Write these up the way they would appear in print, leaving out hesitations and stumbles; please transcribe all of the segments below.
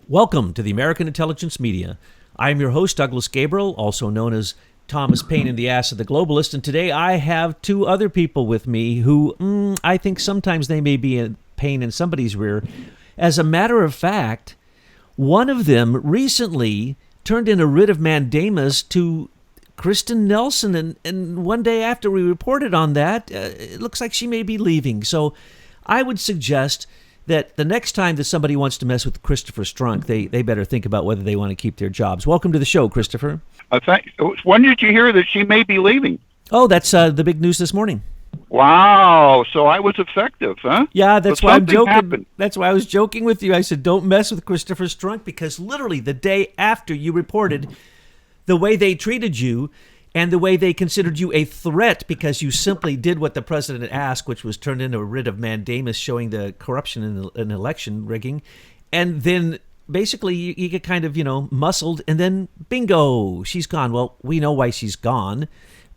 Welcome to the American Intelligence Media. I am your host, Douglas Gabriel, also known as Thomas Paine in the Ass of the Globalist, and today I have two other people with me who I think sometimes they may be a pain in somebody's rear. As a matter of fact, one of them recently turned in a writ of mandamus to Kristen Nelson, and one day after we reported on that, it looks like she may be leaving. So I would suggest that the next time that somebody wants to mess with Christopher Strunk, they better think about whether they want to keep their jobs. Welcome to the show, Christopher. When did you hear that she may be leaving? Oh, that's the big news this morning. Wow, so I was effective, huh? Yeah, that's why I'm joking. Happened. That's why I was joking with you. I said, don't mess with Christopher Strunk, because literally the day after you reported the way they treated you and the way they considered you a threat because you simply did what the president asked, which was turned into a writ of mandamus showing the corruption in election rigging. And then basically you get kind of, muscled, and then bingo, she's gone. Well, we know why she's gone,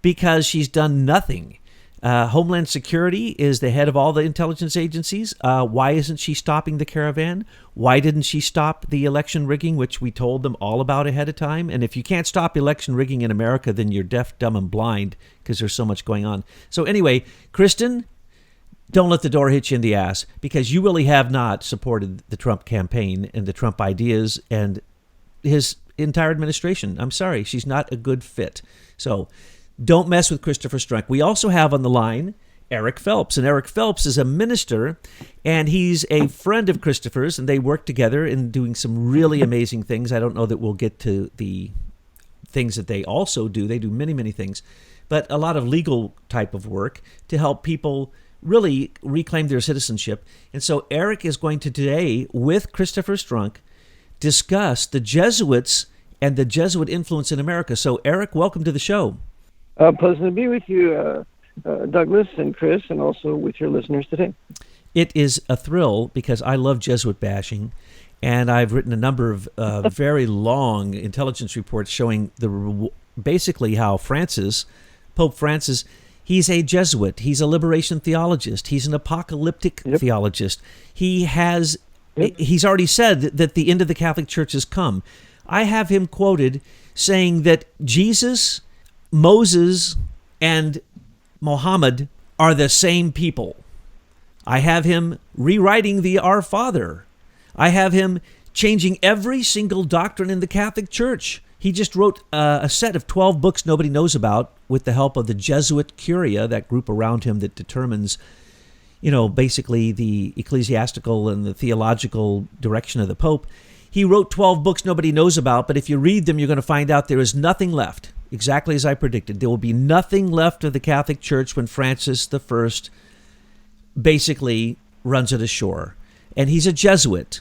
because she's done nothing. Homeland Security is the head of all the intelligence agencies. Why isn't she stopping the caravan? Why didn't she stop the election rigging, which we told them all about ahead of time? And if you can't stop election rigging in America, then you're deaf, dumb, and blind, because there's so much going on. So anyway, Kristen, don't let the door hit you in the ass, because you really have not supported the Trump campaign and the Trump ideas and his entire administration. I'm sorry, she's not a good fit. So don't mess with Christopher Strunk. We also have on the line Eric Phelps, and Eric Phelps is a minister, and he's a friend of Christopher's, and they work together in doing some really amazing things. I don't know that we'll get to the things that they also do. They do many, many things, but a lot of legal type of work to help people really reclaim their citizenship. And so Eric is going to today, with Christopher Strunk, discuss the Jesuits and the Jesuit influence in America. So Eric, welcome to the show. Pleasant to be with you, Douglas and Chris, and also with your listeners today. It is a thrill, because I love Jesuit bashing, and I've written a number of very long intelligence reports showing basically how Pope Francis, he's a Jesuit, he's a liberation theologist, he's an apocalyptic theologist. He's already said that the end of the Catholic Church has come. I have him quoted saying that Jesus, Moses, and Muhammad are the same people. I have him rewriting the Our Father. I have him changing every single doctrine in the Catholic Church. He just wrote a set of 12 books nobody knows about with the help of the Jesuit Curia, that group around him that determines, basically the ecclesiastical and the theological direction of the Pope. He wrote 12 books nobody knows about, but if you read them, you're going to find out there is nothing left. Exactly as I predicted. There will be nothing left of the Catholic Church when Francis I basically runs it ashore. And he's a Jesuit.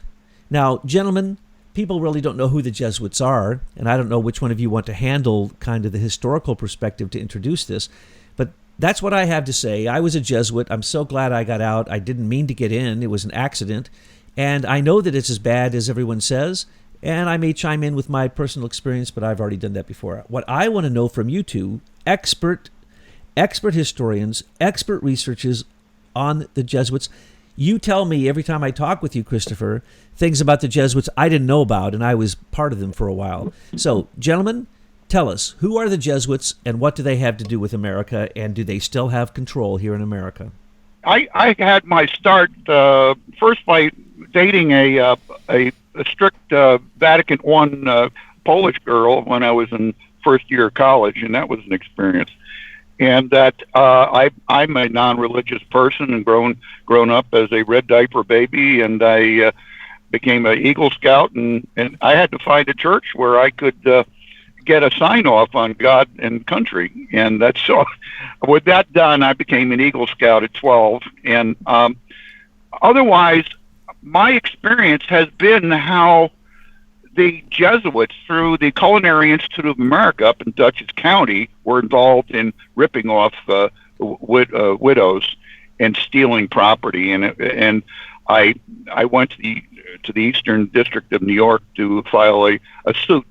Now, gentlemen, people really don't know who the Jesuits are, and I don't know which one of you want to handle kind of the historical perspective to introduce this, but that's what I have to say. I was a Jesuit. I'm so glad I got out. I didn't mean to get in. It was an accident. And I know that it's as bad as everyone says, and I may chime in with my personal experience, but I've already done that before. What I want to know from you two, expert historians, expert researchers on the Jesuits, you tell me every time I talk with you, Christopher, things about the Jesuits I didn't know about, and I was part of them for a while. So, gentlemen, tell us, who are the Jesuits, and what do they have to do with America, and do they still have control here in America? I had my start first by dating a strict Vatican I Polish girl when I was in first year of college, and that was an experience. And that I'm a non-religious person and grown up as a red diaper baby, and I became an Eagle Scout, and I had to find a church where I could get a sign off on God and country, and that's so. With that done, I became an Eagle Scout at 12, and otherwise, my experience has been how the Jesuits, through the Culinary Institute of America up in Dutchess County, were involved in ripping off widows and stealing property. And I went to the Eastern District of New York to file a suit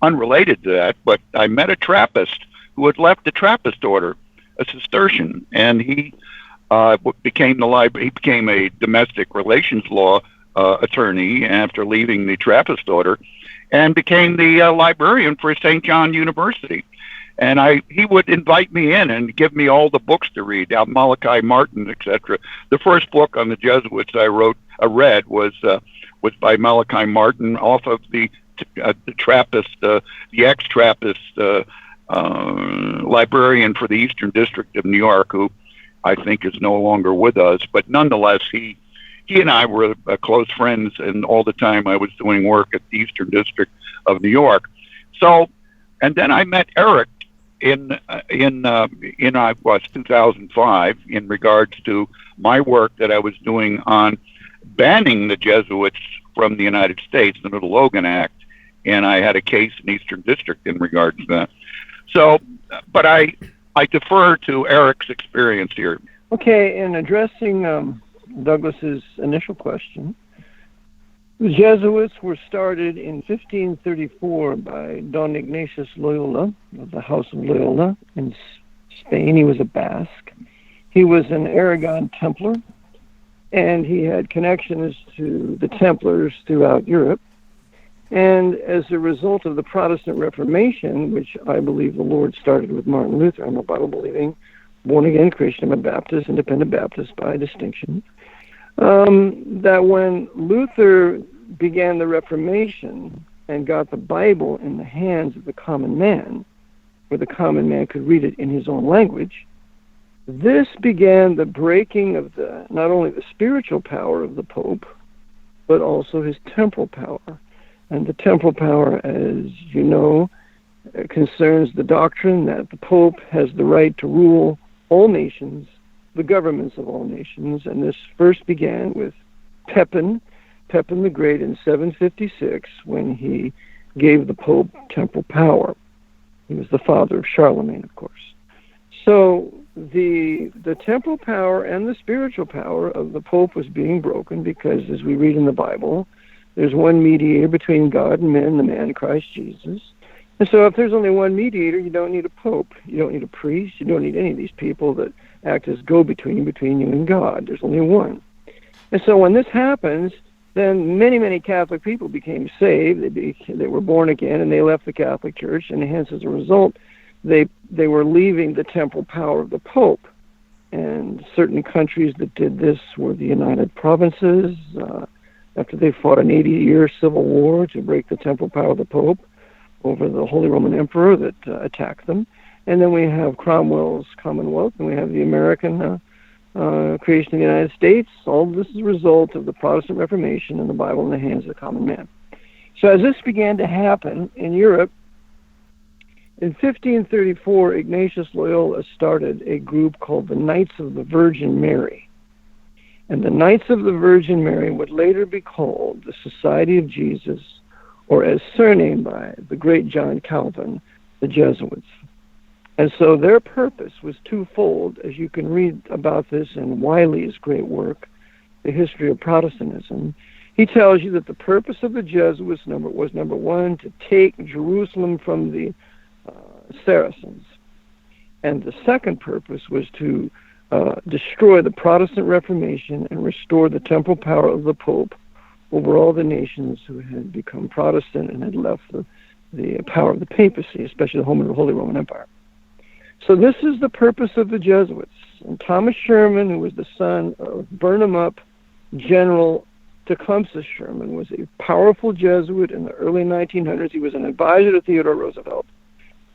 unrelated to that, but I met a Trappist who had left the Trappist order, a Cistercian, and he became a domestic relations law attorney after leaving the Trappist order, and became the librarian for St. John University. And he would invite me in and give me all the books to read, Malachi Martin, etc. The first book on the Jesuits I read was by Malachi Martin, off of the Trappist, the ex-Trappist librarian for the Eastern District of New York, who I think is no longer with us. But nonetheless, he and I were close friends, and all the time I was doing work at the Eastern District of New York. So, and then I met Eric in 2005 in regards to my work that I was doing on banning the Jesuits from the United States under the Logan Act, and I had a case in Eastern District in regards to that. So, but I defer to Eric's experience here. Okay, in addressing Douglas's initial question, the Jesuits were started in 1534 by Don Ignatius Loyola of the House of Loyola in Spain. He was a Basque. He was an Aragon Templar, and he had connections to the Templars throughout Europe. And as a result of the Protestant Reformation, which I believe the Lord started with Martin Luther, I'm a Bible-believing, born-again Christian, I'm a Baptist, independent Baptist by distinction, that when Luther began the Reformation and got the Bible in the hands of the common man, where the common man could read it in his own language, this began the breaking of not only the spiritual power of the Pope, but also his temporal power. And the temporal power, as you know, concerns the doctrine that the Pope has the right to rule all nations, the governments of all nations. And this first began with Pepin the Great in 756, when he gave the Pope temporal power. He was the father of Charlemagne, of course. So the temporal power and the spiritual power of the Pope was being broken because, as we read in the Bible, there's one mediator between God and men, the man Christ Jesus. And so if there's only one mediator, you don't need a pope. You don't need a priest. You don't need any of these people that act as go-between between you and God. There's only one. And so when this happens, then many Catholic people became saved. They were born again, and they left the Catholic Church, and hence, as a result, they were leaving the temporal power of the Pope. And certain countries that did this were the United Provinces, after they fought an 80-year civil war to break the temporal power of the Pope over the Holy Roman Emperor that attacked them. And then we have Cromwell's Commonwealth, and we have the American creation of the United States. All of this is a result of the Protestant Reformation and the Bible in the hands of the common man. So as this began to happen in Europe, in 1534, Ignatius Loyola started a group called the Knights of the Virgin Mary. And the Knights of the Virgin Mary would later be called the Society of Jesus, or as surnamed by the great John Calvin, the Jesuits. And so their purpose was twofold, as you can read about this in Wiley's great work, The History of Protestantism. He tells you that the purpose of the Jesuits was number one, to take Jerusalem from the Saracens. And the second purpose was to destroy the Protestant Reformation and restore the temporal power of the Pope over all the nations who had become Protestant and had left the power of the papacy, especially the Holy Roman Empire. So this is the purpose of the Jesuits. And Thomas Sherman, who was the son of burn-em-up General Tecumseh Sherman, was a powerful Jesuit in the early 1900s. He was an advisor to Theodore Roosevelt.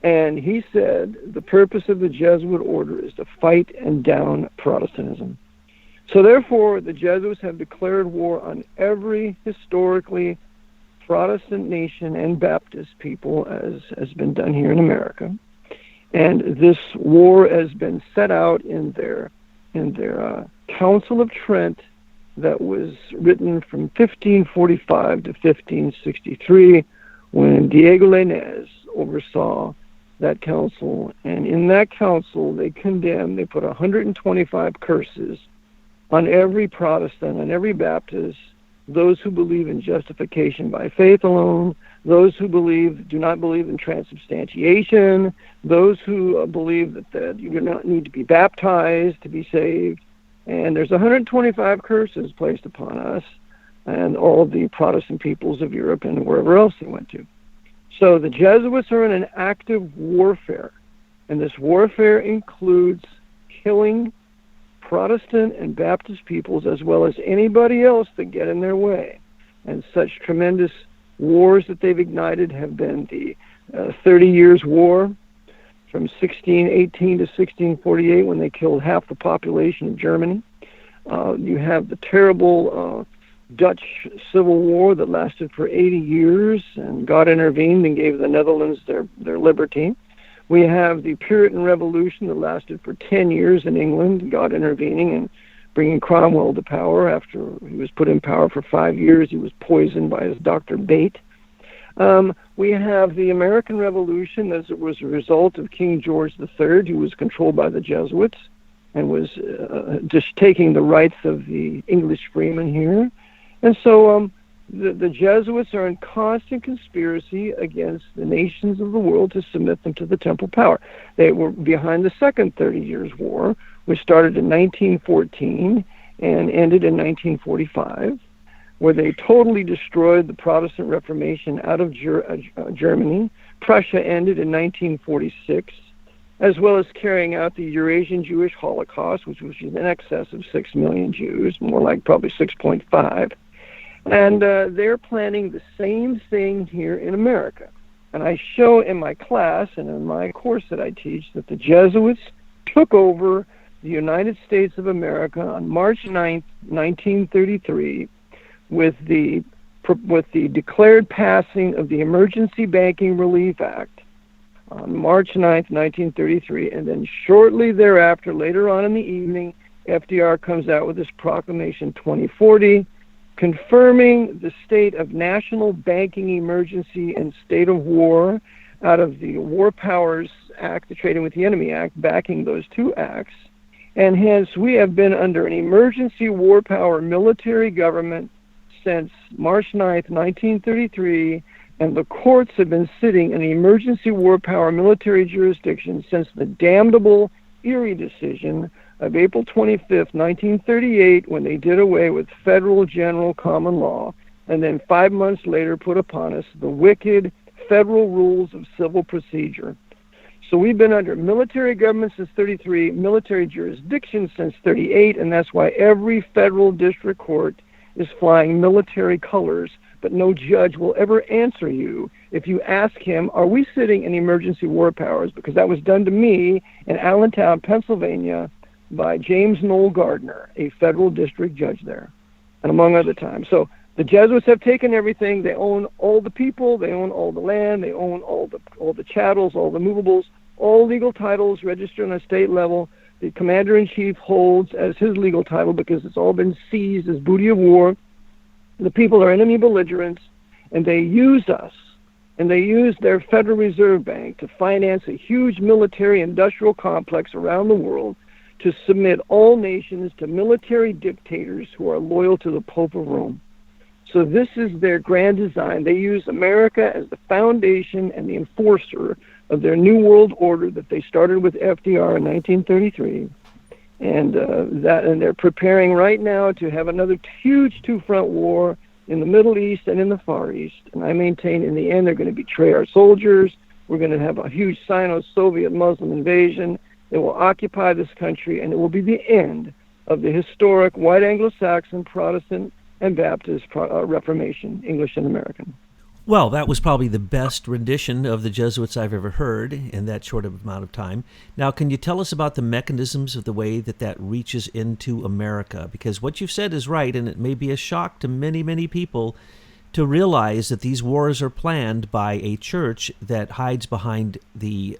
And he said the purpose of the Jesuit order is to fight and down Protestantism. So therefore, the Jesuits have declared war on every historically Protestant nation and Baptist people, as has been done here in America. And this war has been set out in their Council of Trent that was written from 1545 to 1563, when Diego Lainez oversaw that council. And in that council, they put 125 curses on every Protestant, on every Baptist, those who believe in justification by faith alone, those who do not believe in transubstantiation, those who believe that you do not need to be baptized to be saved. And there's 125 curses placed upon us and all of the Protestant peoples of Europe and wherever else they went to. So the Jesuits are in an active warfare, and this warfare includes killing Protestant and Baptist peoples as well as anybody else that get in their way. And such tremendous wars that they've ignited have been the 30 Years' War from 1618 to 1648, when they killed half the population of Germany. You have the terrible Dutch Civil War that lasted for 80 years, and God intervened and gave the Netherlands their liberty. We have the Puritan Revolution that lasted for 10 years in England, God intervening and bringing Cromwell to power. After he was put in power for 5 years, he was poisoned by his Dr. Bate. We have the American Revolution, as it was a result of King George III, who was controlled by the Jesuits and was just taking the rights of the English freemen here. And so the Jesuits are in constant conspiracy against the nations of the world to submit them to the temple power. They were behind the Second 30 Years' War, which started in 1914 and ended in 1945. Where they totally destroyed the Protestant Reformation out of Germany. Prussia ended in 1946, as well as carrying out the Eurasian Jewish Holocaust, which was in excess of 6 million Jews, more like probably 6.5. And they're planning the same thing here in America. And I show in my class and in my course that I teach that the Jesuits took over the United States of America on March 9th, 1933, with the declared passing of the Emergency Banking Relief Act on March 9th, 1933, and then shortly thereafter, later on in the evening, FDR comes out with this proclamation 2040, confirming the state of national banking emergency and state of war out of the War Powers Act, the Trading with the Enemy Act, backing those two acts. And hence, we have been under an emergency war power military government since March 9th, 1933, and the courts have been sitting in the emergency war power military jurisdiction since the damnable Erie decision of April 25th, 1938, when they did away with federal general common law, and then 5 months later put upon us the wicked federal rules of civil procedure. So we've been under military government since 33, military jurisdiction since 38, and that's why every federal district court is flying military colors, but no judge will ever answer you if you ask him, are we sitting in emergency war powers? Because that was done to me in Allentown, Pennsylvania, by James Noel Gardner, a federal district judge there, and among other times. So the Jesuits have taken everything. They own all the people. They own all the land. They own all the chattels, all the movables, all legal titles registered on a state level. The commander-in-chief holds as his legal title because it's all been seized as booty of war. The people are enemy belligerents, and they use us, and they use their Federal Reserve Bank to finance a huge military-industrial complex around the world to submit all nations to military dictators who are loyal to the Pope of Rome. So this is their grand design. They use America as the foundation and the enforcer of their New World Order that they started with FDR in 1933. And they're preparing right now to have another huge two-front war in the Middle East and in the Far East. And I maintain in the end they're going to betray our soldiers. We're going to have a huge Sino-Soviet Muslim invasion. They will occupy this country, and it will be the end of the historic white Anglo-Saxon, Protestant, and Baptist Reformation, English and American. Well, that was probably the best rendition of the Jesuits I've ever heard in that short amount of time. Now, can you tell us about the mechanisms of the way that reaches into America? Because what you've said is right, and it may be a shock to many, many people to realize that these wars are planned by a church that hides behind the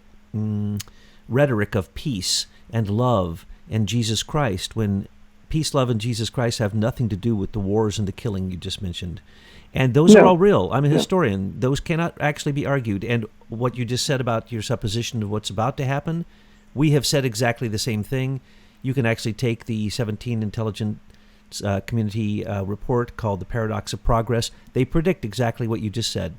rhetoric of peace and love and Jesus Christ, when peace, love, and Jesus Christ have nothing to do with the wars and the killing you just mentioned. And those are all real. I'm a historian. Those cannot actually be argued. And what you just said about your supposition of what's about to happen, we have said exactly the same thing. You can actually take the 17 Intelligence Community report called The Paradox of Progress. They predict exactly what you just said.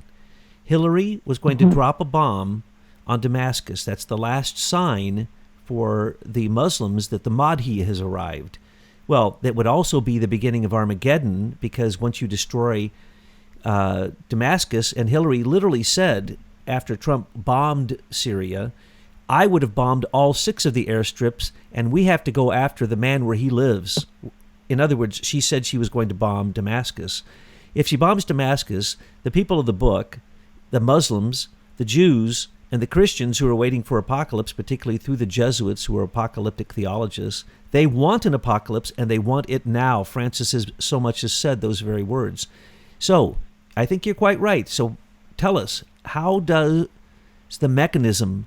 Hillary was going to drop a bomb on Damascus. That's the last sign for the Muslims that the Mahdi has arrived. Well, that would also be the beginning of Armageddon, because once you destroy Damascus, and Hillary literally said after Trump bombed Syria, I would have bombed all 6 of the airstrips, and we have to go after the man where he lives. In other words, she said she was going to bomb Damascus. If she bombs Damascus, the people of the book, the Muslims, the Jews, and the Christians who are waiting for apocalypse, particularly through the Jesuits who are apocalyptic theologists, they want an apocalypse, and they want it now. Francis has so much as said those very words. So I think you're quite right. So tell us, how does the mechanism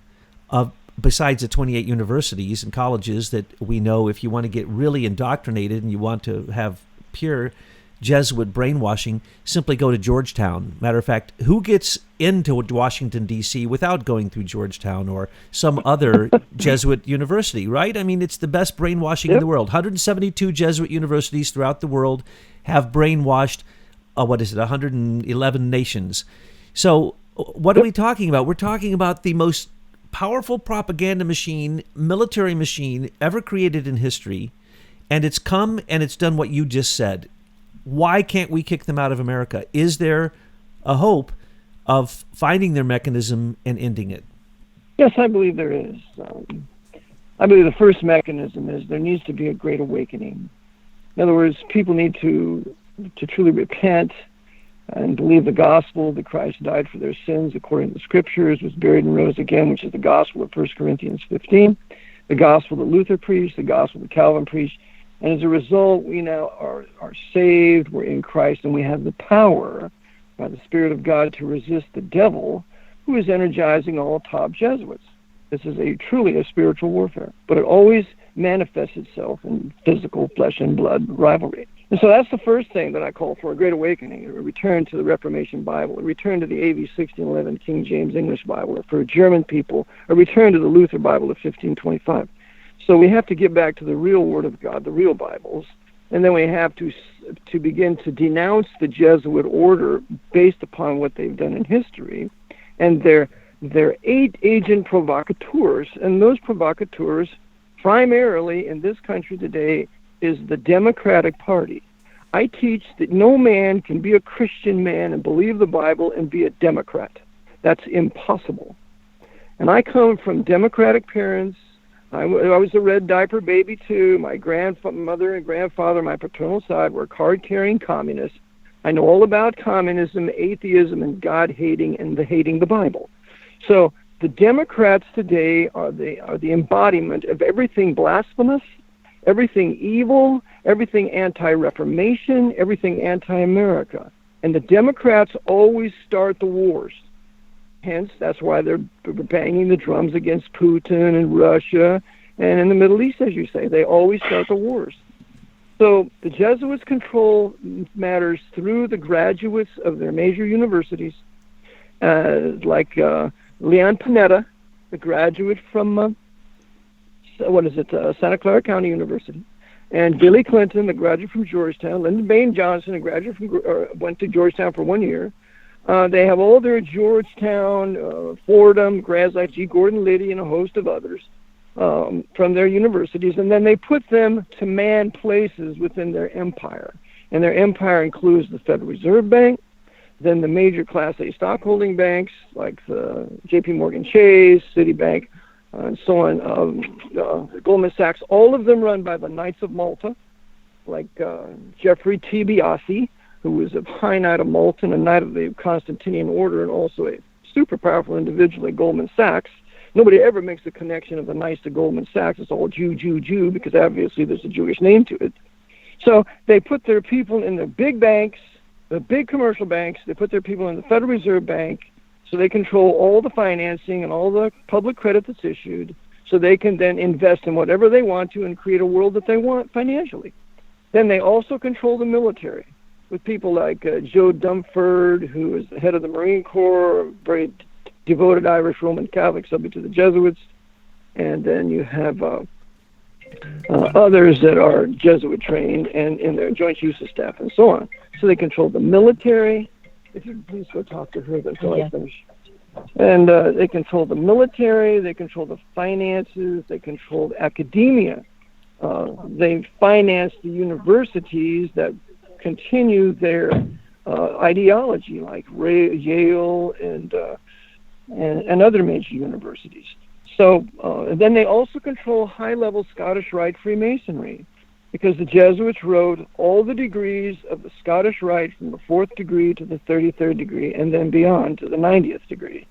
of, besides the 28 universities and colleges that we know, if you want to get really indoctrinated and you want to have pure Jesuit brainwashing, simply go to Georgetown. Matter of fact, who gets into Washington, D.C. without going through Georgetown or some other Jesuit university, right? I mean, it's the best brainwashing in the world. 172 Jesuit universities throughout the world have brainwashed, 111 nations. So what are we talking about? We're talking about the most powerful propaganda machine, military machine ever created in history, and it's come and it's done what you just said. Why can't we kick them out of America? Is there a hope of finding their mechanism and ending it? Yes, I believe there is. I believe the first mechanism is there needs to be a great awakening. In other words, people need to truly repent and believe the gospel that Christ died for their sins according to the scriptures, was buried and rose again, which is the gospel of 1 Corinthians 15, the gospel that Luther preached, the gospel that Calvin preached. And as a result, we now are saved, we're in Christ, and we have the power by the Spirit of God to resist the devil, who is energizing all top Jesuits. This is truly a spiritual warfare, but it always manifests itself in physical flesh and blood rivalry. And so that's the first thing that I call for, a great awakening, a return to the Reformation Bible, a return to the AV 1611 King James English Bible, or for German people, a return to the Luther Bible of 1525. So we have to get back to the real Word of God, the real Bibles, and then we have to begin to denounce the Jesuit order based upon what they've done in history, and their 8 agent provocateurs, and those provocateurs primarily in this country today is the Democratic Party. I teach that no man can be a Christian man and believe the Bible and be a Democrat. That's impossible. And I come from Democratic parents. I was a red diaper baby too. My grandmother and grandfather, my paternal side, were card-carrying communists. I know all about communism, atheism, and God-hating and hating the Bible. So the Democrats today are the embodiment of everything blasphemous, everything evil, everything anti-Reformation, everything anti-America. And the Democrats always start the wars. Hence, that's why they're banging the drums against Putin and Russia and in the Middle East, as you say. They always start the wars. So the Jesuits control matters through the graduates of their major universities, like Leon Panetta, the graduate from, Santa Clara County University, and Billy Clinton, the graduate from Georgetown, Lyndon Baines Johnson, a graduate from went to Georgetown for 1 year. They have all their Georgetown, Fordham grads like G. Gordon Liddy and a host of others from their universities, and then they put them to man places within their empire. And their empire includes the Federal Reserve Bank, then the major Class A stockholding banks like the J.P. Morgan Chase, Citibank, and so on, Goldman Sachs, all of them run by the Knights of Malta, like Jeffrey T. Biasi, who was a High Knight of Malta and a Knight of the Constantinian Order, and also a super powerful individual at Goldman Sachs. Nobody ever makes the connection of the Knights to Goldman Sachs. It's all Jew, Jew, Jew, because obviously there's a Jewish name to it. So they put their people in the big banks, the big commercial banks. They put their people in the Federal Reserve Bank, so they control all the financing and all the public credit that's issued, so they can then invest in whatever they want to and create a world that they want financially. Then they also control the military, with people like Joe Dumford, who is the head of the Marine Corps, a very devoted Irish Roman Catholic subject to the Jesuits. And then you have others that are Jesuit trained and in their joint chiefs of staff and so on. So they control the military. If you please go talk to her until I finish. And they control the military, they control the finances, they control academia. They finance the universities that continue their ideology, like Yale and other major universities. So then they also control high-level Scottish Rite Freemasonry, because the Jesuits wrote all the degrees of the Scottish Rite from the 4th degree to the 33rd degree, and then beyond to the 90th degree,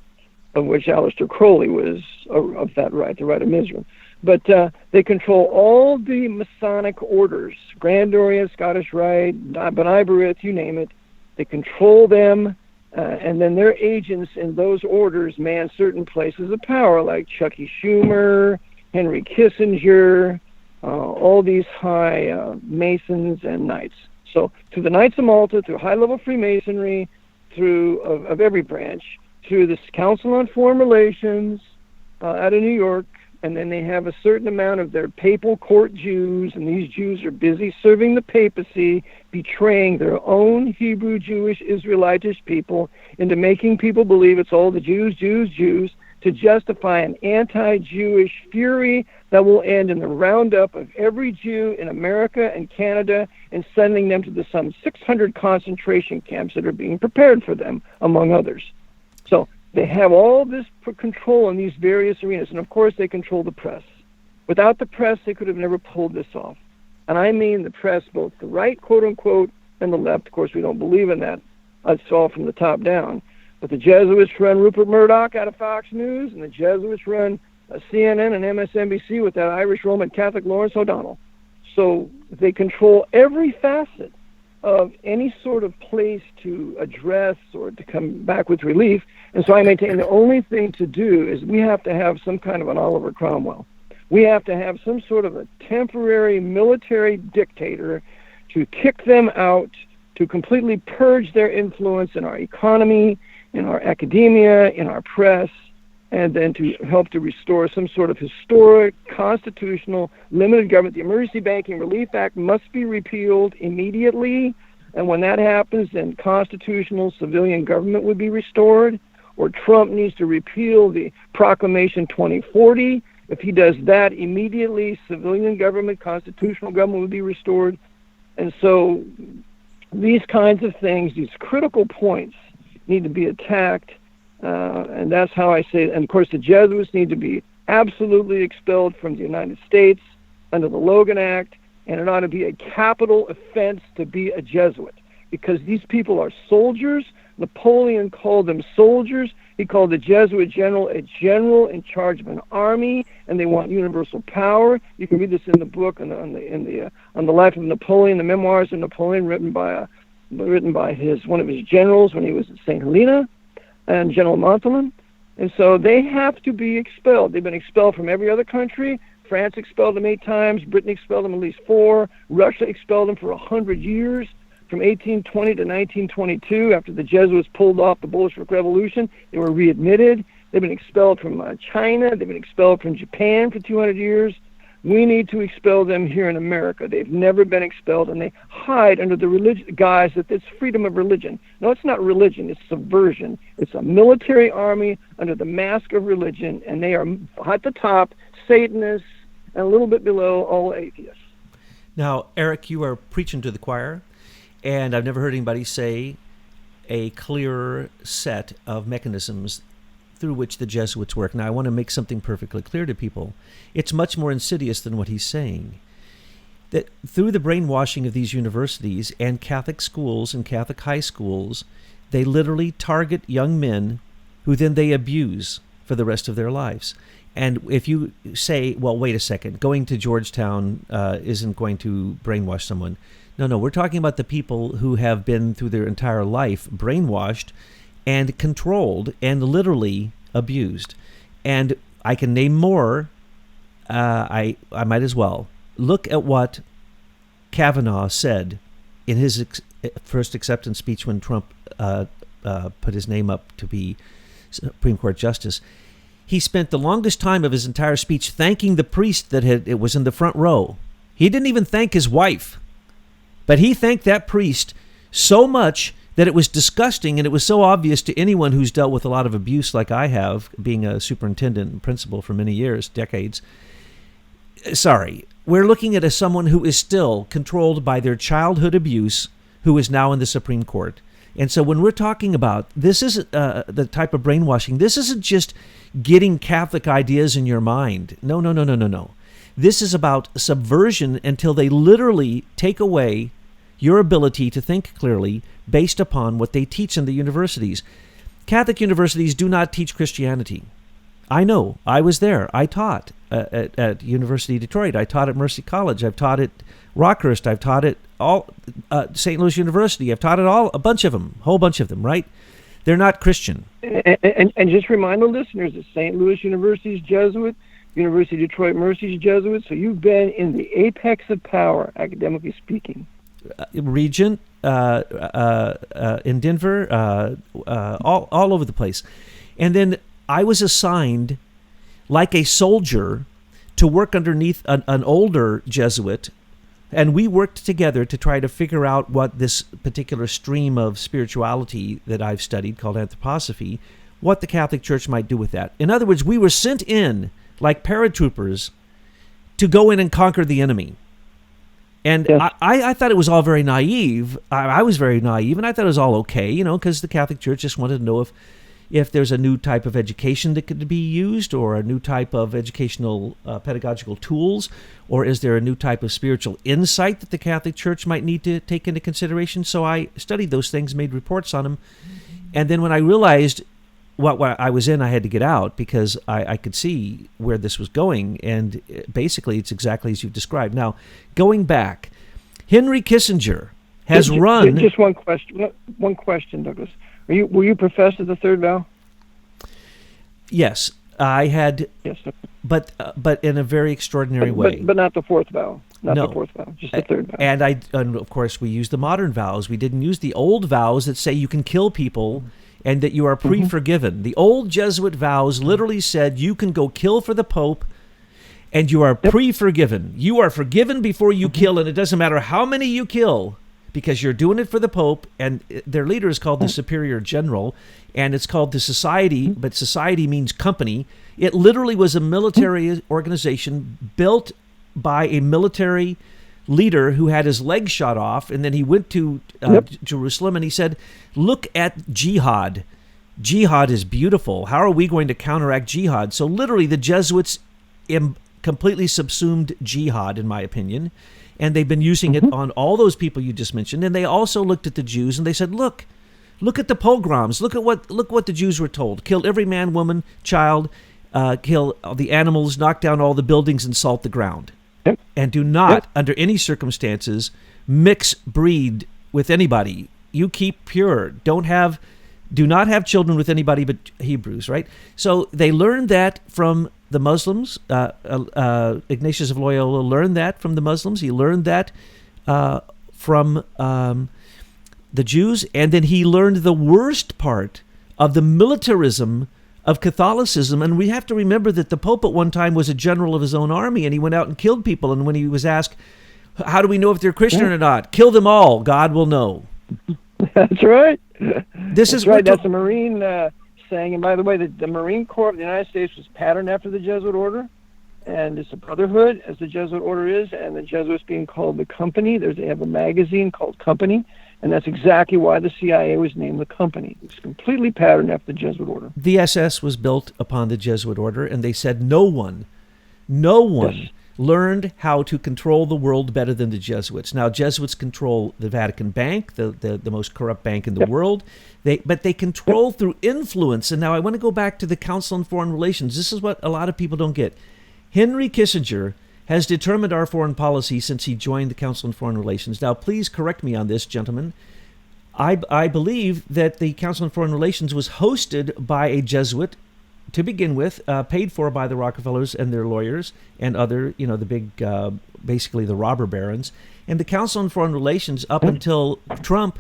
of which Aleister Crowley was of that rite, the Rite of Mizraim. But they control all the Masonic orders, Grand Orient, Scottish Rite, B'nai B'rith, you name it. They control them, and then their agents in those orders man certain places of power, like Chucky Schumer, Henry Kissinger, all these high Masons and Knights. So through the Knights of Malta, through high-level Freemasonry, through of every branch, through the Council on Foreign Relations out of New York, and then they have a certain amount of their papal court Jews, and these Jews are busy serving the papacy, betraying their own Hebrew, Jewish, Israelitish people into making people believe it's all the Jews, to justify an anti-Jewish fury that will end in the roundup of every Jew in America and Canada and sending them to some 600 concentration camps that are being prepared for them, among others. So they have all this control in these various arenas, and of course they control the press. Without the press, they could have never pulled this off. And I mean the press, both the right, quote-unquote, and the left. Of course, we don't believe in that. It's all from the top down. But the Jesuits run Rupert Murdoch out of Fox News, and the Jesuits run CNN and MSNBC with that Irish Roman Catholic Lawrence O'Donnell. So they control every facet of any sort of place to address or to come back with relief. And so I maintain the only thing to do is we have to have some kind of an Oliver Cromwell. We have to have some sort of a temporary military dictator to kick them out, to completely purge their influence in our economy, in our academia, in our press, and then to help to restore some sort of historic, constitutional, limited government. The Emergency Banking Relief Act must be repealed immediately, and when that happens, then constitutional civilian government would be restored, or Trump needs to repeal the Proclamation 2040. If he does that immediately, civilian government, constitutional government would be restored. And so these kinds of things, these critical points, need to be attacked, and that's how I say it. And of course the Jesuits need to be absolutely expelled from the United States under the Logan Act, and it ought to be a capital offense to be a Jesuit, because these people are soldiers. Napoleon called them soldiers. He called the Jesuit general a general in charge of an army, and they want universal power. You can read this in the book on the life of Napoleon, the memoirs of Napoleon, written by one of his generals when he was at St. Helena, and General Montalon. And so they have to be expelled. They've been expelled from every other country. France expelled them 8 times. Britain expelled them at least 4. Russia expelled them for 100 years, from 1820 to 1922. After the Jesuits pulled off the Bolshevik Revolution, they were readmitted. They've been expelled from China. They've been expelled from Japan for 200 years. We need to expel them here in America. They've never been expelled, and they hide under the guise that it's freedom of religion. No, it's not religion. It's subversion. It's a military army under the mask of religion, and they are at the top, Satanists, and a little bit below, all atheists. Now, Eric, you are preaching to the choir, and I've never heard anybody say a clearer set of mechanisms through which the Jesuits work. Now, I want to make something perfectly clear to people. It's much more insidious than what he's saying. That through the brainwashing of these universities and Catholic schools and Catholic high schools, they literally target young men who then they abuse for the rest of their lives. And if you say, well, wait a second, going to Georgetown isn't going to brainwash someone. No, we're talking about the people who have been through their entire life brainwashed and controlled and literally abused. And I can name more. I might as well. Look at what Kavanaugh said in his first acceptance speech when Trump put his name up to be Supreme Court Justice. He spent the longest time of his entire speech thanking the priest that it was in the front row. He didn't even thank his wife, but he thanked that priest so much that it was disgusting, and it was so obvious to anyone who's dealt with a lot of abuse like I have, being a superintendent and principal for many years, decades. Sorry, we're looking at someone who is still controlled by their childhood abuse, who is now in the Supreme Court. And so when we're talking about this is the type of brainwashing, this isn't just getting Catholic ideas in your mind. No, no, no, no, no, no. This is about subversion until they literally take away your ability to think clearly based upon what they teach in the universities. Catholic universities do not teach Christianity. I know. I was there. I taught at University of Detroit. I taught at Mercy College. I've taught at Rockhurst. I've taught at St. Louis University. I've taught at a whole bunch of them, right? They're not Christian. And just remind the listeners that St. Louis University is Jesuit, University of Detroit Mercy is Jesuit, so you've been in the apex of power, academically speaking. Regent, in Denver, all over the place. And then I was assigned, like a soldier, to work underneath an older Jesuit, and we worked together to try to figure out what this particular stream of spirituality that I've studied, called anthroposophy, what the Catholic Church might do with that. In other words, we were sent in, like paratroopers, to go in and conquer the enemy. And yes. I thought it was all very naive. I was very naive, and I thought it was all okay, because the Catholic Church just wanted to know if there's a new type of education that could be used, or a new type of educational pedagogical tools, or is there a new type of spiritual insight that the Catholic Church might need to take into consideration? So I studied those things, made reports on them, and then when I realized what I was in, I had to get out because I could see where this was going, and basically it's exactly as you've described. Now, going back, Henry Kissinger has run... Just one question, Douglas. Were you professed at the third vow? Yes, I had, yes, but in a very extraordinary way. But not the fourth vow. No. The fourth vow, just the third vow. And of course, we used the modern vows. We didn't use the old vows that say you can kill people and that you are pre-forgiven. Mm-hmm. The old Jesuit vows literally said you can go kill for the Pope and you are pre-forgiven. You are forgiven before you kill, and it doesn't matter how many you kill, because you're doing it for the Pope, and their leader is called the Superior General, and it's called the Society, but Society means company. It literally was a military organization built by a military leader who had his leg shot off, and then he went to Jerusalem, and he said, look at jihad. Jihad is beautiful. How are we going to counteract jihad? So literally the Jesuits completely subsumed jihad, in my opinion, and they've been using it on all those people you just mentioned. And they also looked at the Jews and they said, look at the pogroms. Look what the Jews were told. Kill every man, woman, child, kill the animals, knock down all the buildings, and salt the ground. And do not, under any circumstances, breed with anybody. You keep pure. Do not have children with anybody but Hebrews, right? So they learned that from the Muslims. Ignatius of Loyola learned that from the Muslims. He learned that from the Jews. And then he learned the worst part of the militarism of Catholicism. And we have to remember that the Pope at one time was a general of his own army, and he went out and killed people. And when he was asked, how do we know if they're Christian or not? Kill them all. God will know. That's right. That's a Marine saying. And by the way, the Marine Corps of the United States was patterned after the Jesuit order, and it's a brotherhood, as the Jesuit order is, and the Jesuits being called the Company. They have a magazine called Company, and that's exactly why the CIA was named the Company. It's completely patterned after the Jesuit order. The SS was built upon the Jesuit order, and they said no one learned how to control the world better than the Jesuits. Now, Jesuits control the Vatican Bank, the most corrupt bank in the world, but they control through influence. And now I want to go back to the Council on Foreign Relations. This is what a lot of people don't get. Henry Kissinger has determined our foreign policy since he joined the Council on Foreign Relations. Now, please correct me on this, gentlemen. I believe that the Council on Foreign Relations was hosted by a Jesuit to begin with, paid for by the Rockefellers and their lawyers and other, the big, basically the robber barons. And the Council on Foreign Relations, up until Trump,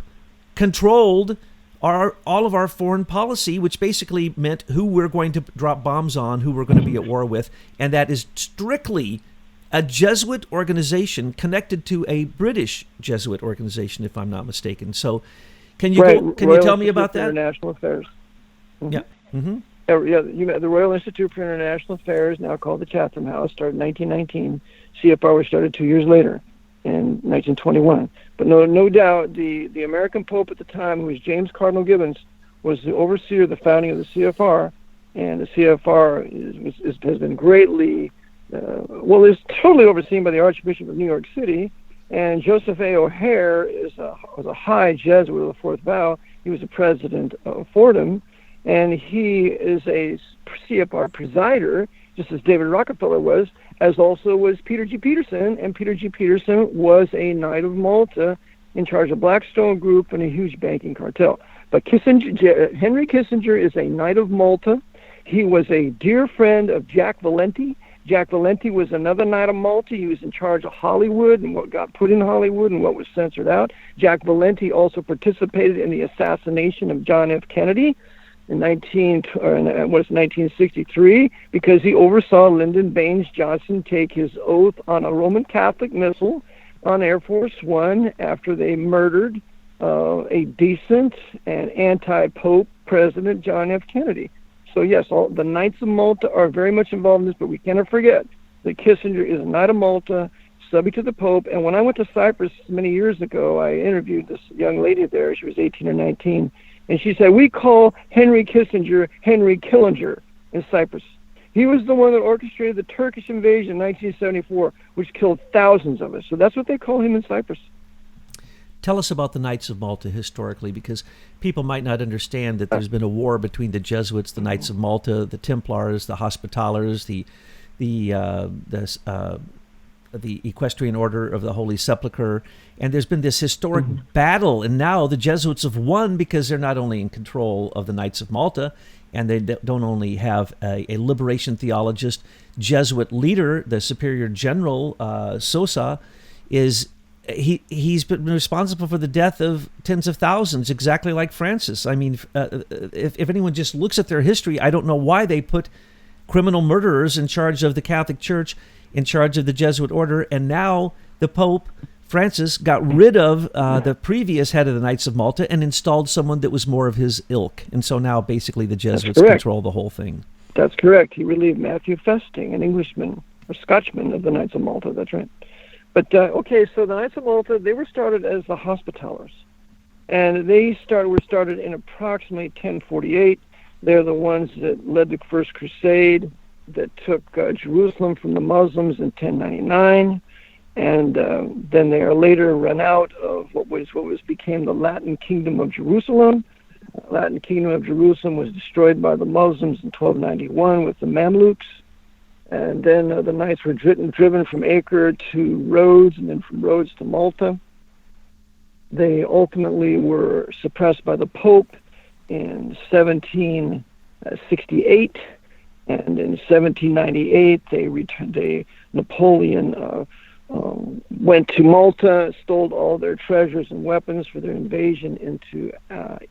controlled all of our foreign policy, which basically meant who we're going to drop bombs on, who we're going to be at war with. And that is strictly a Jesuit organization connected to a British Jesuit organization, if I'm not mistaken. So can you tell me about that? International Affairs. Yeah. Mm-hmm. The Royal Institute for International Affairs, now called the Chatham House, started in 1919. CFR was started 2 years later, in 1921. But no doubt, the American Pope at the time, who was James Cardinal Gibbons, was the overseer of the founding of the CFR, and the CFR has been greatly, is totally overseen by the Archbishop of New York City. And Joseph A. O'Hare was a high Jesuit of the Fourth Vow. He was the president of Fordham, and he is a CFR presider, just as David Rockefeller was, as also was Peter G. Peterson. And Peter G. Peterson was a Knight of Malta in charge of Blackstone Group and a huge banking cartel. But Henry Kissinger is a Knight of Malta. He was a dear friend of Jack Valenti. Jack Valenti was another Knight of Malta. He was in charge of Hollywood and what got put in Hollywood and what was censored out. Jack Valenti also participated in the assassination of John F. Kennedy in 1963, because he oversaw Lyndon Baines Johnson take his oath on a Roman Catholic missile on Air Force One after they murdered a decent and anti-Pope President John F. Kennedy. So yes, the Knights of Malta are very much involved in this, but we cannot forget that Kissinger is a Knight of Malta, subject to the Pope. And when I went to Cyprus many years ago, I interviewed this young lady there. She was 18 or 19. And she said, we call Henry Kissinger Henry Killinger in Cyprus. He was the one that orchestrated the Turkish invasion in 1974, which killed thousands of us. So that's what they call him in Cyprus. Tell us about the Knights of Malta historically, because people might not understand that there's been a war between the Jesuits, the Knights of Malta, the Templars, the Hospitallers, the Equestrian Order of the Holy Sepulchre, and there's been this historic battle, and now the Jesuits have won because they're not only in control of the Knights of Malta, and they don't only have a liberation theologist, Jesuit leader, the Superior General Sosa, he's been responsible for the death of tens of thousands, exactly like Francis. I mean, if anyone just looks at their history, I don't know why they put criminal murderers in charge of the Catholic Church, in charge of the Jesuit order, and now the Pope Francis got rid of the previous head of the Knights of Malta and installed someone that was more of his ilk. And so now basically the Jesuits control the whole thing. That's correct. He relieved Matthew Festing, an Englishman or Scotchman of the Knights of Malta. That's right. But, so the Knights of Malta, they were started as the Hospitallers. And they were started in approximately 1048. They're the ones that led the First Crusade, that took Jerusalem from the Muslims in 1099. And then they are later run out of what became the Latin Kingdom of Jerusalem. The Latin Kingdom of Jerusalem was destroyed by the Muslims in 1291 with the Mamluks. And then the Knights were driven from Acre to Rhodes, and then from Rhodes to Malta. They ultimately were suppressed by the Pope in 1768, and in 1798 Napoleon went to Malta, stole all their treasures and weapons for their invasion into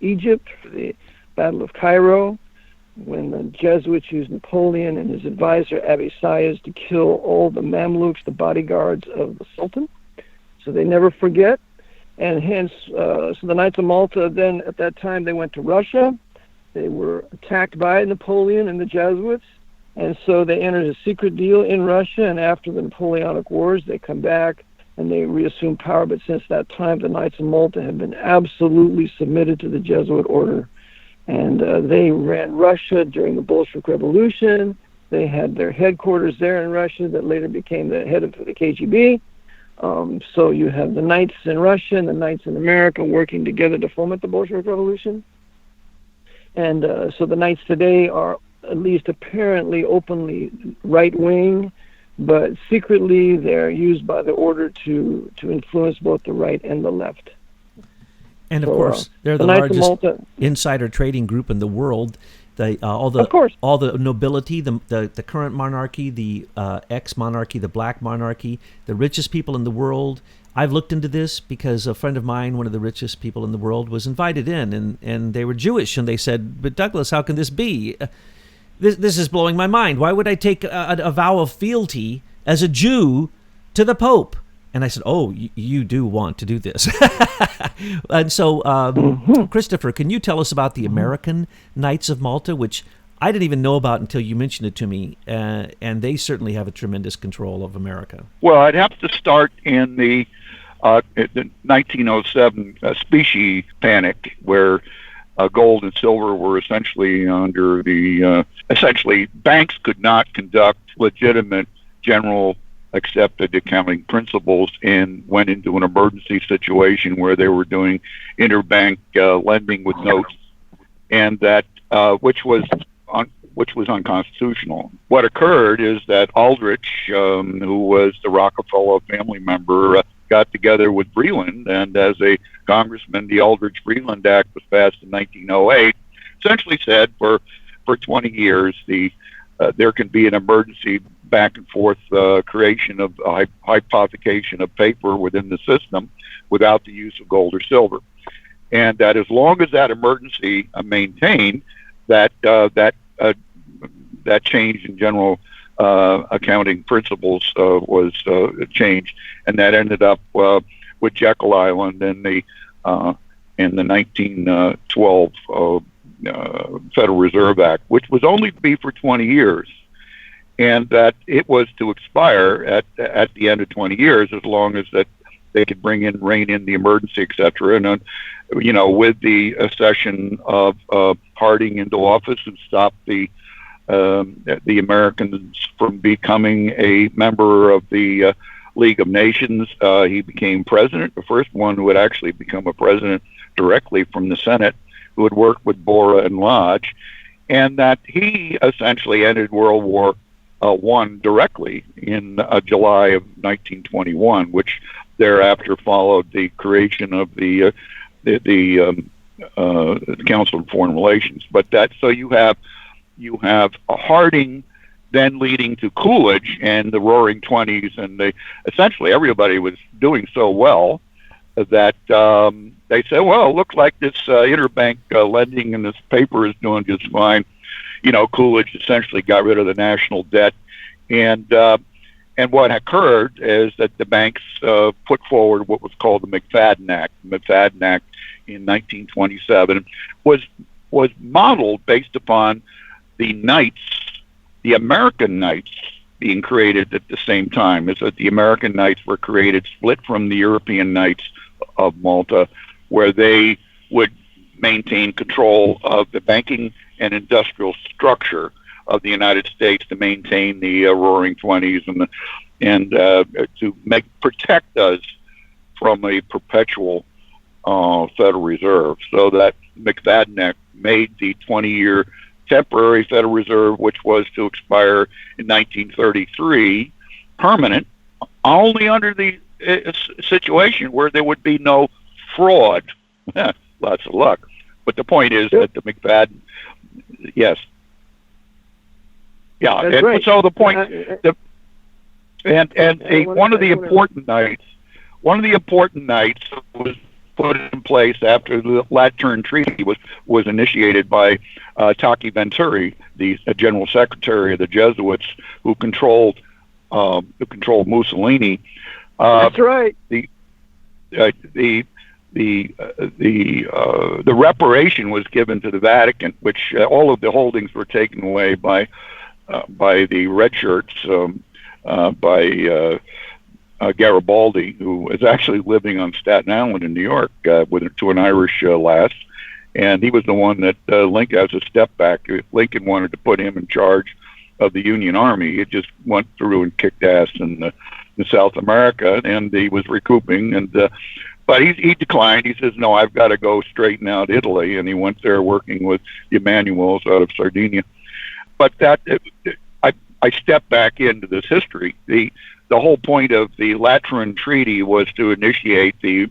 Egypt for the Battle of Cairo, when the Jesuits used Napoleon and his advisor Abbé Sieyès to kill all the Mamluks, the bodyguards of the Sultan. So they never forget. And hence, so the Knights of Malta, then at that time, they went to Russia. They were attacked by Napoleon and the Jesuits. And so they entered a secret deal in Russia. And after the Napoleonic Wars, they come back and they reassume power. But since that time, the Knights of Malta have been absolutely submitted to the Jesuit order. And they ran Russia during the Bolshevik Revolution. They had their headquarters there in Russia that later became the head of the KGB. So you have the Knights in Russia and the Knights in America working together to foment the Bolshevik Revolution. And so the Knights today are at least apparently openly right-wing, but secretly they're used by the order to influence both the right and the left. And of course, they're the largest insider trading group in the world. All the nobility, the current monarchy, the ex-monarchy, the black monarchy, the richest people in the world. I've looked into this because a friend of mine, one of the richest people in the world, was invited in, and they were Jewish, and they said, "But Douglas, how can this be? This is blowing my mind. Why would I take a vow of fealty as a Jew to the Pope?" And I said, "Oh, you do want to do this." And so, Christopher, can you tell us about the American Knights of Malta, which I didn't even know about until you mentioned it to me, and they certainly have a tremendous control of America. Well, I'd have to start in the 1907 specie panic, where gold and silver were essentially under the essentially banks could not conduct legitimate general accepted accounting principles and went into an emergency situation where they were doing interbank lending with notes, and that which was unconstitutional. What occurred is that Aldrich, who was the Rockefeller family member, got together with Breland, and as a congressman, the Aldrich-Breland Act was passed in 1908, essentially said for 20 years there can be an emergency back and forth creation of hypothecation of paper within the system without the use of gold or silver, and that as long as that emergency maintained, that change in general accounting principles was changed, and that ended up with Jekyll Island in the 1912 Federal Reserve Act, which was only to be for 20 years, and that it was to expire at the end of 20 years as long as that they could rein in the emergency, etc. And with the accession of Harding into office, who stopped the Americans from becoming a member of the League of Nations, he became president, the first one who had actually become a president directly from the Senate, who had worked with Bora and Lodge, and that he essentially ended World War I directly in July of 1921, which thereafter followed the creation of the Council of Foreign Relations. But that, so you have a Harding then leading to Coolidge and the Roaring Twenties, and essentially everybody was doing so well that they said, well, it looks like this interbank lending and this paper is doing just fine. Coolidge essentially got rid of the national debt, and what occurred is that the banks put forward what was called the McFadden Act. The McFadden Act in 1927 was modeled based upon the Knights, the American Knights, being created at the same time. Is that the American Knights were created, split from the European Knights of Malta, where they would maintain control of the banking and industrial structure of the United States to maintain the Roaring Twenties and to protect us from a perpetual Federal Reserve. So that McFadden Act made the 20-year temporary Federal Reserve, which was to expire in 1933, permanent, only under the situation where there would be no fraud. Lots of luck. But the point is that the McFadden, yes. Yeah, that's right. So the point, one of the important nights was put in place after the Lateran Treaty was initiated by Taki Venturi, the General Secretary of the Jesuits, who controlled Mussolini. That's right. The reparation was given to the Vatican, which all of the holdings were taken away by the red shirts, by Garibaldi, who is actually living on Staten Island in New York to an Irish lass, and he was the one that Lincoln, as a step back, Lincoln wanted to put him in charge of the Union Army. He just went through and kicked ass in South America, and he was recouping, but he declined. He says, no, I've got to go straighten out Italy, and he went there working with the Emanuels out of Sardinia. But I step back into this history. The whole point of the Lateran Treaty was to initiate the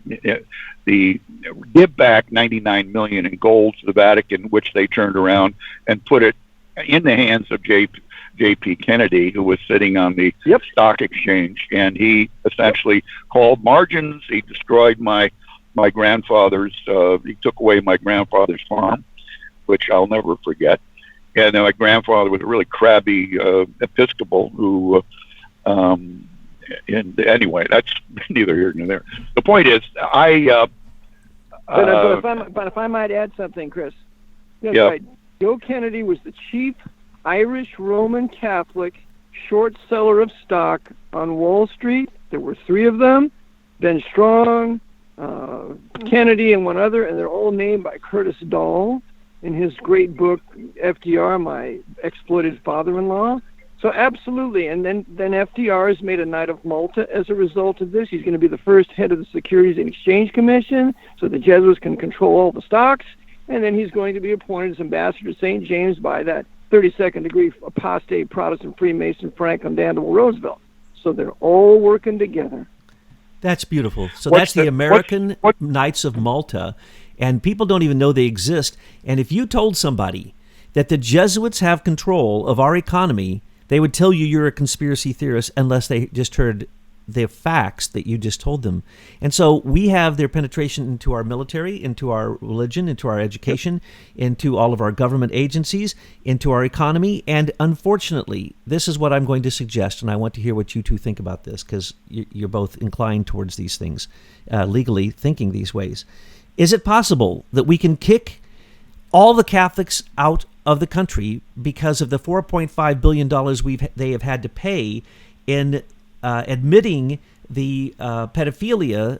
give back $99 million in gold to the Vatican, which they turned around and put it in the hands of J.P. Kennedy, who was sitting on the stock exchange, and he essentially called margins. He destroyed my grandfather's. He took away my grandfather's farm, which I'll never forget. And my grandfather was a really crabby Episcopal who. And anyway, that's neither here nor there. The point is, but if I might add something, Chris. Yes, yeah. right. Joe Kennedy was the chief Irish Roman Catholic short seller of stock on Wall Street. There were three of them, Ben Strong, Kennedy, and one other, and they're all named by Curtis Dahl in his great book, FDR, My Exploited Father-in-Law. So absolutely, and then FDR has made a Knight of Malta as a result of this. He's going to be the first head of the Securities and Exchange Commission, so the Jesuits can control all the stocks, and then he's going to be appointed as ambassador to St. James by that 32nd degree apostate Protestant Freemason Franklin Delano Roosevelt. So they're all working together. That's beautiful. So that's the American Knights of Malta, and people don't even know they exist. And if you told somebody that the Jesuits have control of our economy, they would tell you you're a conspiracy theorist unless they just heard the facts that you just told them. And so we have their penetration into our military, into our religion, into our education, into all of our government agencies, into our economy. And unfortunately, this is what I'm going to suggest, and I want to hear what you two think about this, because you're both inclined towards these things, legally thinking these ways. Is it possible that we can kick all the Catholics out of the country because of the $4.5 billion they have had to pay in admitting the pedophilia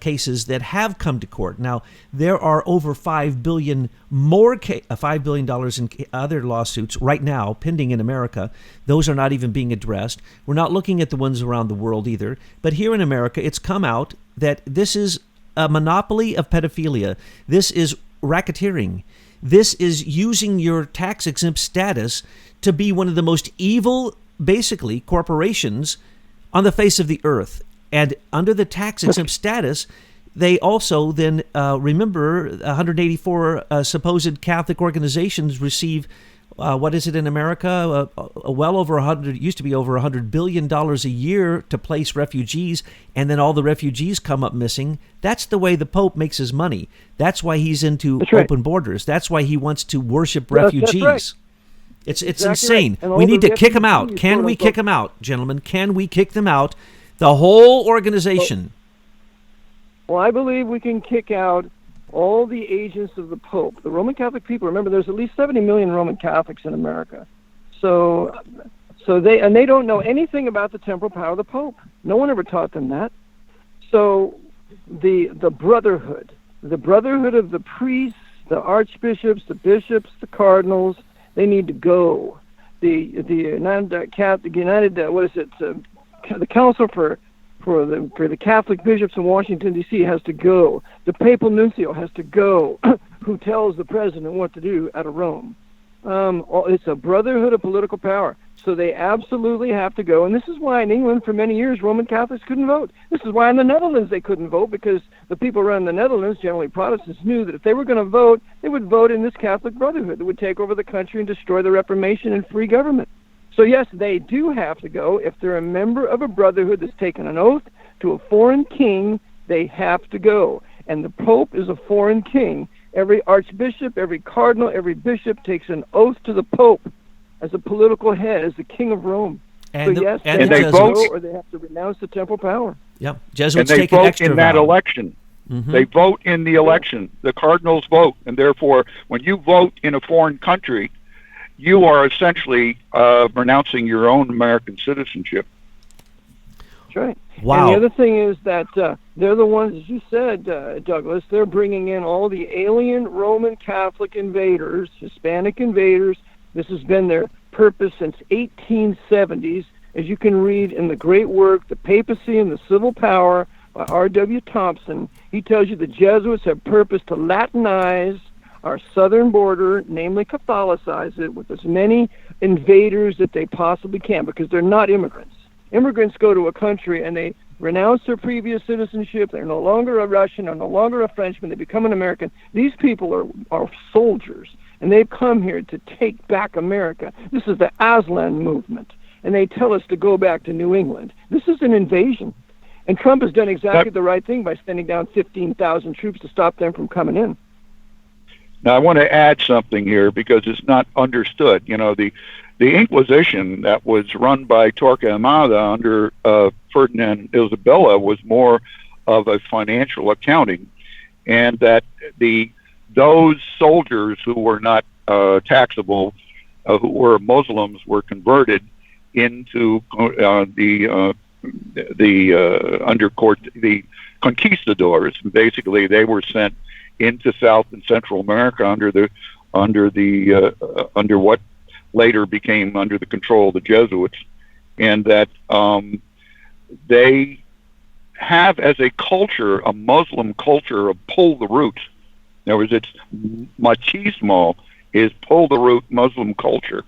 cases that have come to court? Now, there are over $5 billion in other lawsuits right now pending in America. Those are not even being addressed. We're not looking at the ones around the world either. But here in America, it's come out that this is a monopoly of pedophilia. This is racketeering. This is using your tax-exempt status to be one of the most evil, basically, corporations on the face of the earth. And under the tax-exempt status, they also then, remember, 184 supposed Catholic organizations receive, what is it in America? Well over 100, it used to be over $100 billion a year to place refugees, and then all the refugees come up missing. That's the way the Pope makes his money. That's why he's into open borders. That's why he wants to worship refugees. That's right. It's exactly insane. Right. We need to kick them out. Can we kick them out, gentlemen? Can we kick them out? The whole organization. Well, I believe we can kick out all the agents of the Pope. The Roman Catholic people, remember, there's at least 70 million Roman Catholics in America. So they don't know anything about the temporal power of the Pope. No one ever taught them that. So the brotherhood of the priests, the archbishops, the bishops, the cardinals, they need to go. The Council for the Catholic bishops in Washington, D.C. has to go. The papal nuncio has to go, who tells the president what to do out of Rome. It's a brotherhood of political power, so they absolutely have to go. And this is why in England for many years Roman Catholics couldn't vote. This is why in the Netherlands they couldn't vote, because the people around the Netherlands, generally Protestants, knew that if they were going to vote, they would vote in this Catholic brotherhood that would take over the country and destroy the Reformation and free government. So yes, they do have to go. If they're a member of a brotherhood that's taken an oath to a foreign king, they have to go. And the Pope is a foreign king. Every archbishop, every cardinal, every bishop takes an oath to the Pope as a political head, as the king of Rome. And so yes, and they have to go, or they have to renounce the temporal power. Yep, Jesuits and they take an vote extra in that vow. election. Mm-hmm. They vote in the election. The cardinals vote, and therefore, when you vote in a foreign country, you are essentially renouncing your own American citizenship. That's right. Wow. And the other thing is that they're the ones, as you said, Douglas, they're bringing in all the alien Roman Catholic invaders, Hispanic invaders. This has been their purpose since 1870s. As you can read in the great work, The Papacy and the Civil Power, by R.W. Thompson, he tells you the Jesuits have purpose to Latinize our southern border, namely Catholicize it, with as many invaders that they possibly can, because they're not immigrants. Immigrants go to a country and they renounce their previous citizenship. They're no longer a Russian or no longer a Frenchman. They become an American. These people are soldiers, and they've come here to take back America. This is the Aslan movement, and they tell us to go back to New England. This is an invasion. And Trump has done exactly the right thing by sending down 15,000 troops to stop them from coming in. Now, I want to add something here because it's not understood. You know, the Inquisition that was run by Torquemada under Ferdinand Isabella was more of a financial accounting, and that those soldiers who were not taxable who were Muslims were converted into the conquistadors. Basically, they were sent into South and Central America under what later became under the control of the Jesuits, and that they have as a culture, a Muslim culture of pull the root. In other words, it's machismo is pull the root Muslim culture,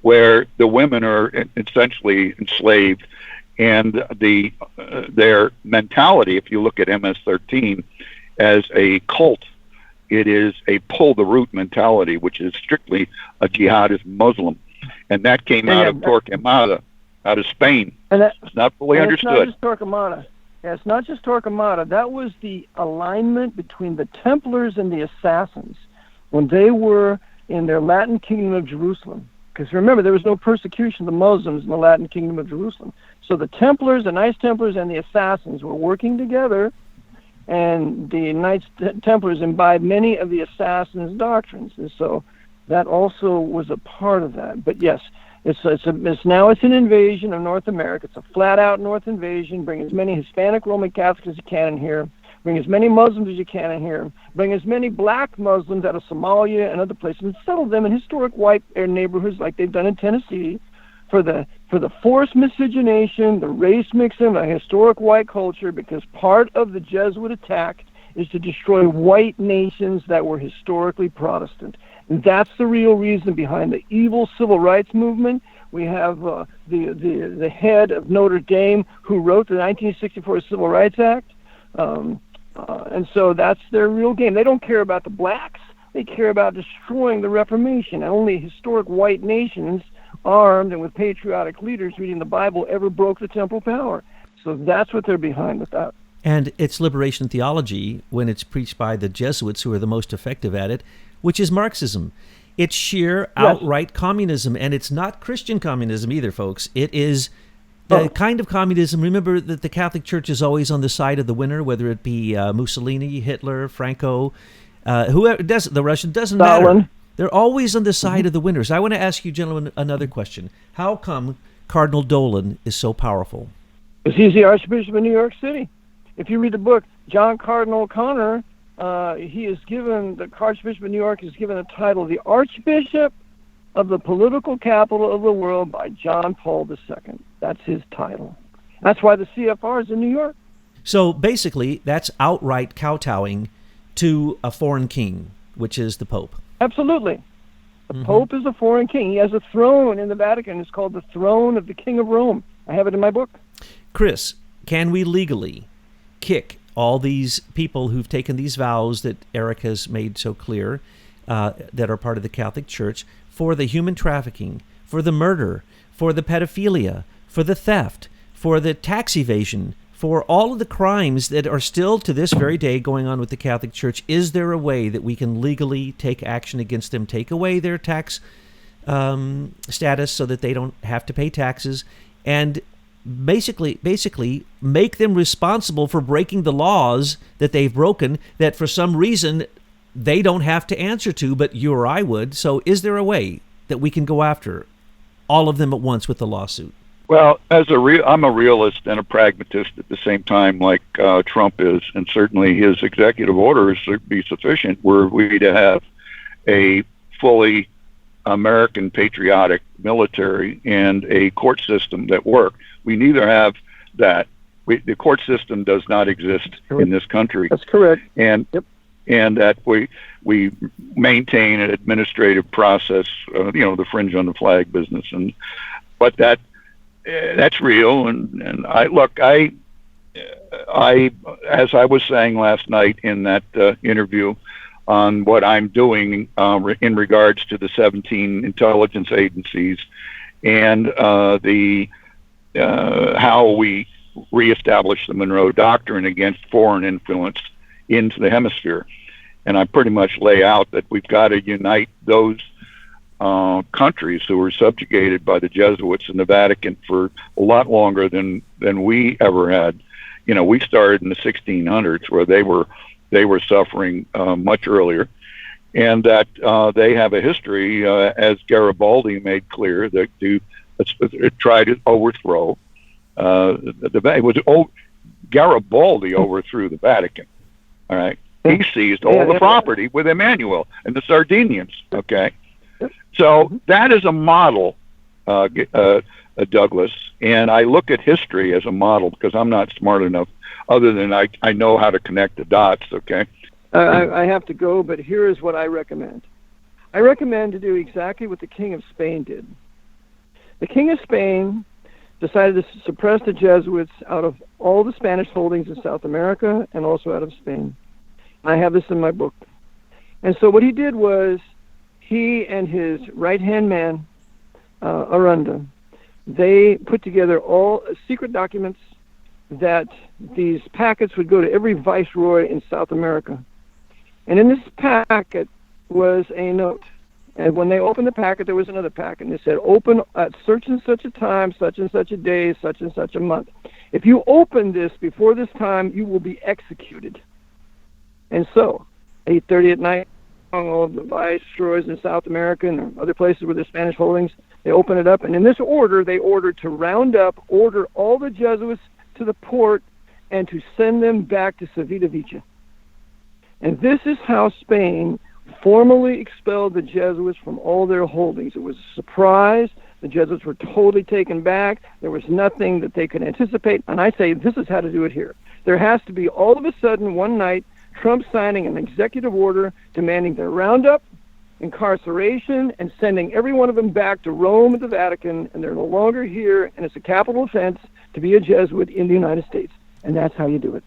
where the women are essentially enslaved, and their mentality, if you look at MS-13 as a cult, it is a pull the root mentality, which is strictly a jihadist Muslim, and that came out of Torquemada, out of Spain. And it's not fully understood. It's not just Torquemada. Yeah, it's not just Torquemada. That was the alignment between the Templars and the Assassins when they were in their Latin Kingdom of Jerusalem. Because remember, there was no persecution of the Muslims in the Latin Kingdom of Jerusalem. So the Templars, the Knights Templars, and the Assassins were working together, and the Knights Templars imbibed many of the Assassins' doctrines. And so that also was a part of that. But yes, it's an invasion of North America. It's a flat-out North invasion. Bring as many Hispanic Roman Catholics as you can in here. Bring as many Muslims as you can in here. Bring as many black Muslims out of Somalia and other places and settle them in historic white neighborhoods like they've done in Tennessee for the forced miscegenation, the race mixing, the historic white culture, because part of the Jesuit attack is to destroy white nations that were historically Protestant. And that's the real reason behind the evil civil rights movement. We have the head of Notre Dame who wrote the 1964 Civil Rights Act. And so that's their real game. They don't care about the blacks. They care about destroying the Reformation. And only historic white nations, armed and with patriotic leaders reading the Bible, ever broke the temporal power. So that's what they're behind with that. And it's liberation theology when it's preached by the Jesuits, who are the most effective at it, which is Marxism. It's sheer outright communism, and it's not Christian communism either, folks. It is the kind of communism. Remember that the Catholic Church is always on the side of the winner, whether it be Mussolini, Hitler, Franco, whoever does the Russian, doesn't Stalin. matter. They're always on the side of the winners. I want to ask you, gentlemen, another question. How come Cardinal Dolan is so powerful? Because he's the Archbishop of New York City. If you read the book, John Cardinal O'Connor, the Archbishop of New York is given the title, the Archbishop of the Political Capital of the World by John Paul II. That's his title. That's why the CFR is in New York. So basically, that's outright kowtowing to a foreign king, which is the Pope. Absolutely. The Pope is a foreign king. He has a throne in the Vatican. It's called the throne of the King of Rome. I have it in my book. Chris, can we legally kick all these people who've taken these vows that Eric has made so clear, that are part of the Catholic Church, for the human trafficking, for the murder, for the pedophilia, for the theft, for the tax evasion, for all of the crimes that are still to this very day going on with the Catholic Church? Is there a way that we can legally take action against them, take away their tax status so that they don't have to pay taxes, and basically make them responsible for breaking the laws that they've broken, that for some reason they don't have to answer to, but you or I would? So is there a way that we can go after all of them at once with the lawsuit? Well, I'm a realist and a pragmatist at the same time, like Trump is, and certainly his executive orders would be sufficient were we to have a fully American patriotic military and a court system that worked. We neither have that. The court system does not exist in this country. That's correct. And that we maintain an administrative process, the fringe on the flag business, but that's real. And I as I was saying last night in that interview on what I'm doing in regards to the 17 intelligence agencies and how we reestablish the Monroe Doctrine against foreign influence into the hemisphere. And I pretty much lay out that we've got to unite those countries who were subjugated by the Jesuits and the Vatican for a lot longer than we ever had. We started in the 1600s, where they were suffering much earlier, and that they have a history, as Garibaldi made clear, that to try to overthrow it was Garibaldi overthrew the Vatican. All right, he seized all the property with Emmanuel and the Sardinians. Okay, so that is a model, Douglas, and I look at history as a model because I'm not smart enough, other than I know how to connect the dots. Okay. I have to go, but here is what I recommend. I recommend to do exactly what the King of Spain did. The King of Spain decided to suppress the Jesuits out of all the Spanish holdings in South America and also out of Spain. I have this in my book. And so what he did was, he and his right-hand man, Aranda, they put together all secret documents that these packets would go to every viceroy in South America. And in this packet was a note. And when they opened the packet, there was another packet. And it said, open at such and such a time, such and such a day, such and such a month. If you open this before this time, you will be executed. And so, 8:30 at night, all of the viceroys in South America and other places where there's Spanish holdings, they open it up. And in this order, they ordered to order all the Jesuits to the port and to send them back to Civita Vecchia. And this is how Spain formally expelled the Jesuits from all their holdings. It was a surprise. The Jesuits were totally taken back. There was nothing that they could anticipate. And I say this is how to do it here. There has to be, all of a sudden, one night, Trump signing an executive order demanding their roundup, incarceration, and sending every one of them back to Rome and the Vatican, and they're no longer here, and it's a capital offense to be a Jesuit in the United States. And that's how you do it.